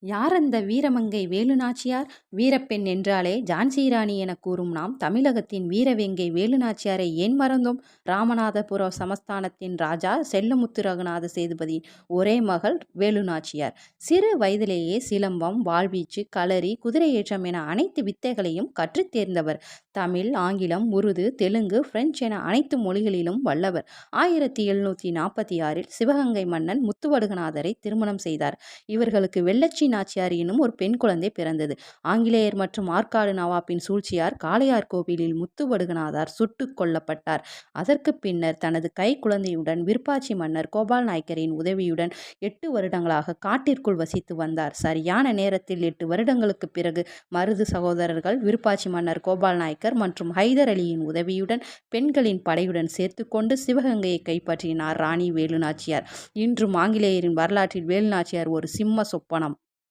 யார் அந்த வீரமங்கை வேலுநாச்சியார்? வீரப்பெண் என்றாலே ஜான்சி ராணி எனக் கூறும் நாம் தமிழகத்தின் வீரவேங்கை வேலுநாச்சியாரை ஏன் மறந்தோம்? ராமநாதபுரம் சமஸ்தானத்தின் ராஜா செல்லமுத்து ரகுநாத சேதுபதியின் ஒரே மகள் வேலுநாச்சியார். சிறு வயதிலேயே சிலம்பம், வாள்வீச்சு, களரி, குதிரையேற்றம் என அனைத்து வித்தைகளையும் கற்றுத் தேர்ந்தவர். தமிழ், ஆங்கிலம், உருது, தெலுங்கு, பிரெஞ்சு என அனைத்து மொழிகளிலும் வல்லவர். 1746 சிவகங்கை மன்னன் முத்துவடுகநாதரை திருமணம் செய்தார். இவர்களுக்கு வெள்ளச்சி நாச்சியார் எனும் ஒரு பெண் குழந்தை பிறந்தது. ஆங்கிலேயர் மற்றும் ஆற்காடு நவாப்பின் சூழ்ச்சியால் காளையார் கோவிலில் முத்துவடுகநாதர் சுட்டுக் கொல்லப்பட்டார். அதற்கு பின்னர் தனது கை குழந்தையுடன் விருப்பாட்சி மன்னர் கோபால் நாயக்கரின் உதவியுடன் 8 வருடங்களாக காட்டிற்குள் வசித்து வந்தார். சரியான நேரத்தில் 8 வருடங்களுக்கு பிறகு மருது சகோதரர்கள் விருப்பாட்சி மன்னர் கோபால் நாயக்கர் மற்றும் ஹைதர் அலியின் உதவியுடன் பெண்களின் படையுடன் சேர்த்துக்கொண்டு சிவகங்கையை கைப்பற்றினார் ராணி வேலுநாச்சியார். இன்றும் ஆங்கிலேயரின் வரலாற்றில் வேலுநாச்சியார் ஒரு சிம்ம சொப்பனம்.